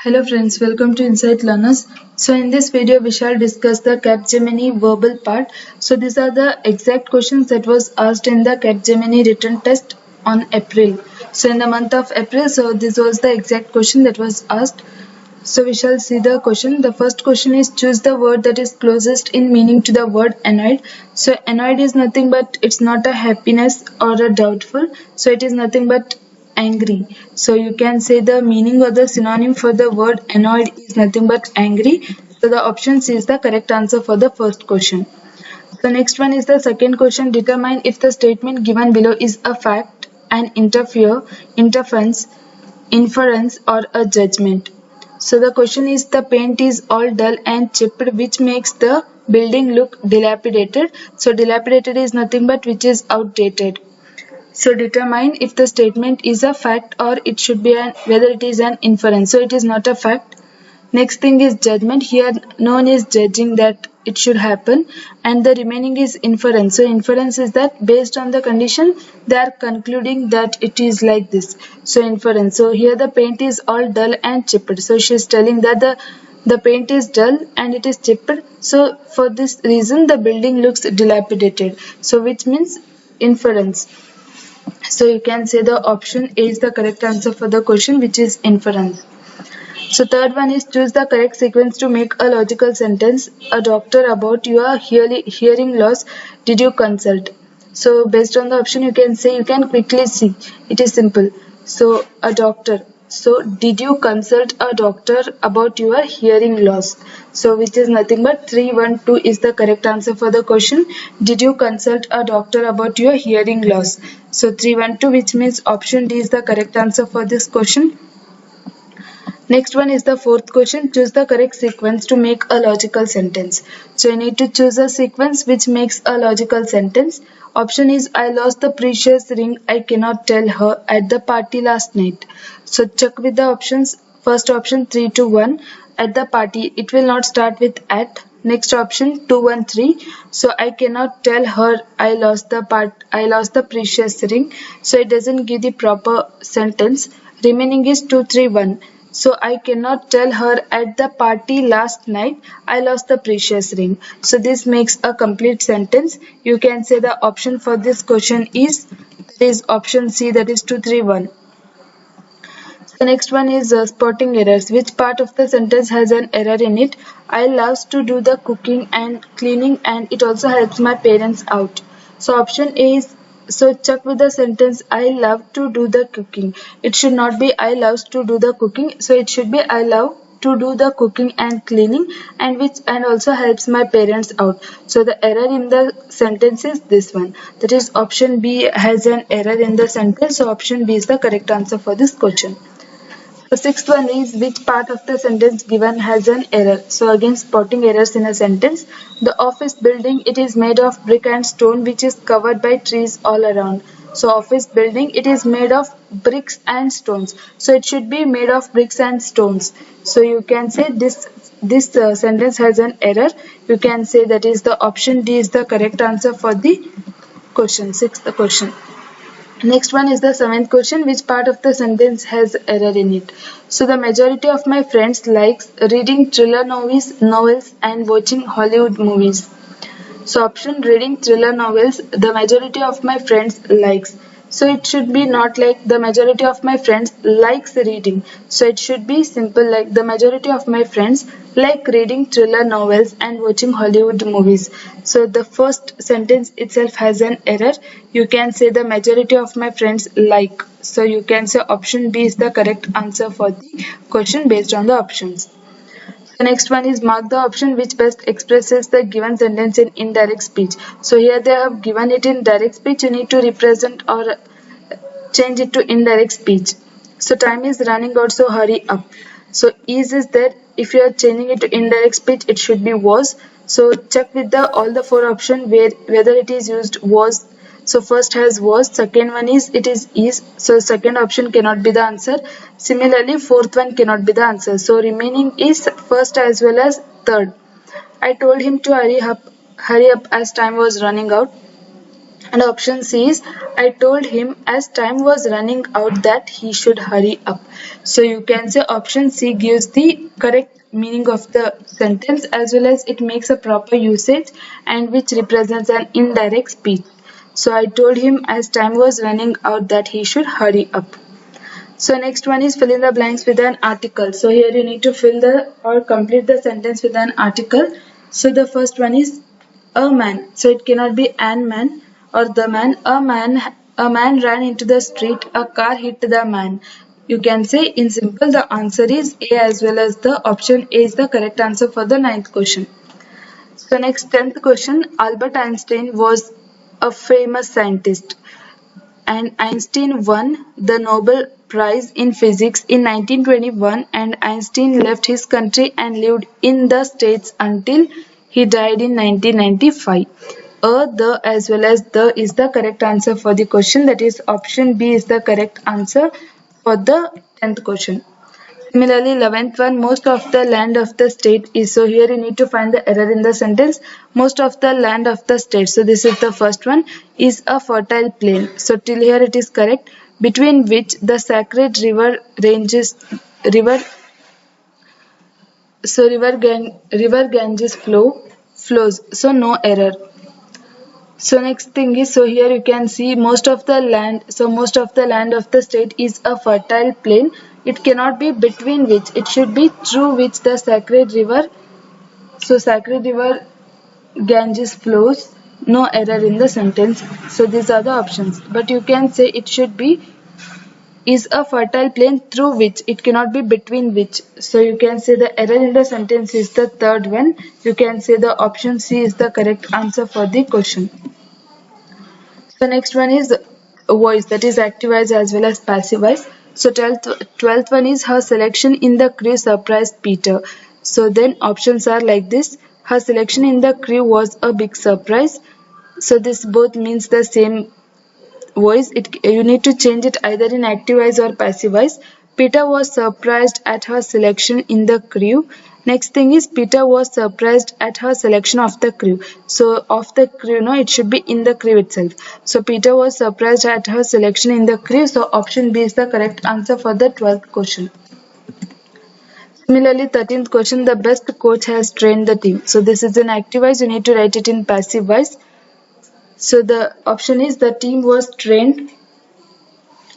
Hello friends, welcome to Insight Learners. So in this video we shall discuss the Capgemini verbal part. So these are the exact questions that was asked in the Capgemini written test on April. So in the month of April, so this was the exact question that was asked. So we shall see the question. The first question is choose the word that is closest in meaning to the word annoyed. So annoyed is nothing but it's not a happiness or a doubtful. So it is nothing but angry. So you can say the meaning or the synonym for the word annoyed is nothing but angry. So the option C is the correct answer for the first question. The next one is the second question. Determine if the statement given below is a fact, an interference, inference or a judgment. So the question is the paint is all dull and chipped which makes the building look dilapidated. So dilapidated is nothing but which is outdated. So determine if the statement is a fact or it should be whether it is an inference. So it is not a fact. Next thing is judgment. Here no one is judging that it should happen, and the remaining is inference. So inference is that based on the condition they are concluding that it is like this. So inference. So here the paint is all dull and chipped. So she is telling that the paint is dull and it is chipped. So for this reason the building looks dilapidated. So which means inference. So you can say the option A is the correct answer for the question, which is inference. So third one is choose the correct sequence to make a logical sentence. A doctor about your hearing loss. Did you consult? So based on the option you can say, you can quickly see. It is simple. So a doctor. So did you consult a doctor about your hearing loss? So which is nothing but 312 is the correct answer for the question. Did you consult a doctor about your hearing loss? So 312, which means option D is the correct answer for this question. Next one is the fourth question. Choose the correct sequence to make a logical sentence. So you need to choose a sequence which makes a logical sentence. Option is I lost the precious ring I cannot tell her at the party last night. So check with the options. First option 3 to 1. At the party it will not start with at. Next option 213. So I cannot tell her I lost the precious ring. So it doesn't give the proper sentence. Remaining is 231. So I cannot tell her at the party last night I lost the precious ring. So this makes a complete sentence. You can say the option for this question is option C, that is 231. The next one is spotting errors. Which part of the sentence has an error in it? I love to do the cooking and cleaning and it also helps my parents out. So option A is, so check with the sentence I love to do the cooking. It should not be I love to do the cooking. So it should be I love to do the cooking and cleaning and also helps my parents out. So the error in the sentence is this one. That is option B has an error in the sentence. So option B is the correct answer for this question. The sixth one is which part of the sentence given has an error. So again spotting errors in a sentence. The office building, it is made of brick and stone which is covered by trees all around. So office building, it is made of bricks and stones. So it should be made of bricks and stones. So you can say this sentence has an error. You can say that is the option D is the correct answer for the question, sixth question. Next one is the seventh question. Which part of the sentence has error in it? So the majority of my friends likes reading thriller novels and watching Hollywood movies. So option reading thriller novels, the majority of my friends likes. So it should be not like the majority of my friends likes reading. So it should be simple like the majority of my friends like reading thriller novels and watching Hollywood movies. So the first sentence itself has an error. You can say the majority of my friends like. So you can say option B is the correct answer for the question based on the options. The next one is mark the option which best expresses the given sentence in indirect speech. So here they have given it in direct speech. You need to represent or change it to indirect speech. So time is running out, so hurry up. So is there. If you are changing it to indirect speech, it should be was. So check with all the four options whether it is used was. So first has was, second one is it is. So second option cannot be the answer. Similarly, fourth one cannot be the answer. So remaining is first as well as third. I told him to hurry up as time was running out. And option C is, I told him as time was running out that he should hurry up. So you can say option C gives the correct meaning of the sentence as well as it makes a proper usage and which represents an indirect speech. So I told him as time was running out that he should hurry up. So next one is fill in the blanks with an article. So here you need to fill the or complete the sentence with an article. So the first one is a man. So it cannot be an man or the man. A man ran into the street. A car hit the man. You can say in simple the answer is A as well as the option A is the correct answer for the ninth question. So next 10th question, Albert Einstein was a famous scientist and Einstein won the Nobel Prize in Physics in 1921 and Einstein left his country and lived in the States until he died in 1995. The as well as the is the correct answer for the question, that is option B is the correct answer for the 10th question. Similarly, 11th one, most of the land of the state is. So here you need to find the error in the sentence. Most of the land of the state. So this is the first one, is a fertile plain. So till here it is correct. Between which the sacred river ranges, river, so river Ganges flows. So no error. So next thing is, so here you can see most of the land, so most of the land of the state is a fertile plain. It cannot be between which, it should be through which the sacred river, so sacred river Ganges flows. No error in the sentence. So these are the options. But you can say it should be is a fertile plain through which, it cannot be between which. So you can say the error in the sentence is the third one. You can say the option C is the correct answer for the question. The next one is voice, that is active voice as well as passive voice. So 12th one is her selection in the crew surprised Peter. So then options are like this. Her selection in the crew was a big surprise. So this both means the same voice. You need to change it either in active voice or passive voice. Peter was surprised at her selection in the crew. Next thing is Peter was surprised at her selection of the crew. So of the crew, no, it should be in the crew itself. So Peter was surprised at her selection in the crew. So option B is the correct answer for the 12th question. Similarly, 13th question, the best coach has trained the team. So this is an active voice. You need to write it in passive voice. So the option is the team was trained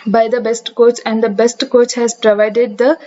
by the best coach and the best coach has provided the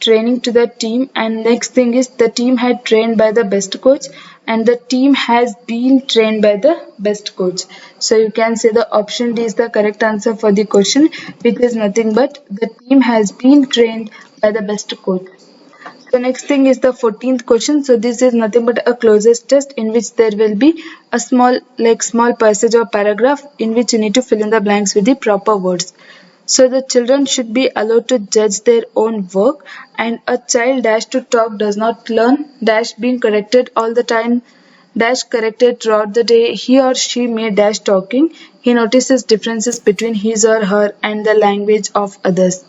training to the team. And next thing is the team had trained by the best coach and the team has been trained by the best coach. So you can say the option D is the correct answer for the question, which is nothing but the team has been trained by the best coach. So next thing is the 14th question. So this is nothing but a closest test in which there will be a small passage or paragraph in which you need to fill in the blanks with the proper words. So the children should be allowed to judge their own work and a child dash to talk does not learn dash being corrected all the time dash corrected throughout the day. He or she may dash talking. He notices differences between his or her and the language of others.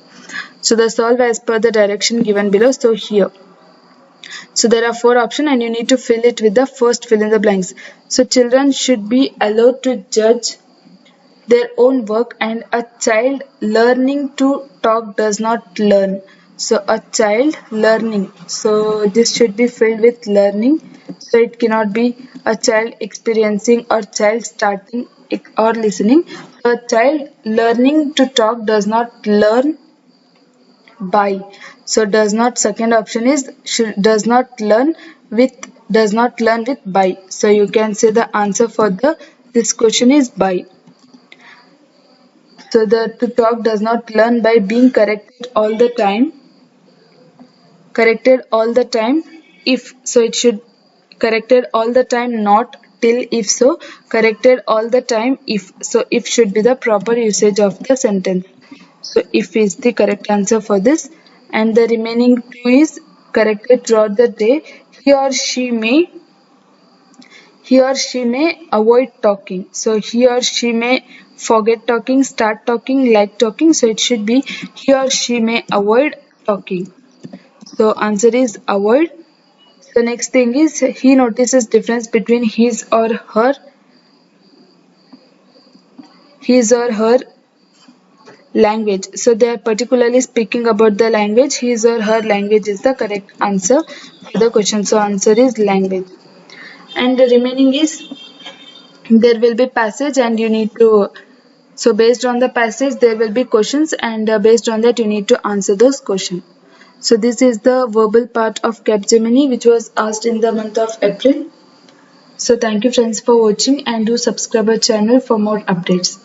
So the solve as per the direction given below. So here. So there are 4 options and you need to fill it with the first fill in the blanks. So children should be allowed to judge their own work and a child learning to talk does not learn. So a child learning. So this should be filled with learning. So it cannot be a child experiencing or child starting or listening. So a child learning to talk does not learn by. So does not, second option is does not learn with by. So you can say the answer for this question is by. So the to talk does not learn by being corrected all the time. Corrected all the time if. So it should corrected all the time not till if so. Corrected all the time if. So if should be the proper usage of the sentence. So if is the correct answer for this. And the remaining 2 is corrected throughout the day. He or she may avoid talking. So he or she may forget talking, start talking, like talking. So it should be he or she may avoid talking. So answer is avoid. So next thing is he notices difference between his or her his or her language. So they are particularly speaking about the language. His or her language is the correct answer for the question. So answer is language. And the remaining is there will be passage and you need to, so based on the passage there will be questions, and based on that you need to answer those questions. So this is the verbal part of Capgemini which was asked in the month of April. So thank you friends for watching, and do subscribe our channel for more updates.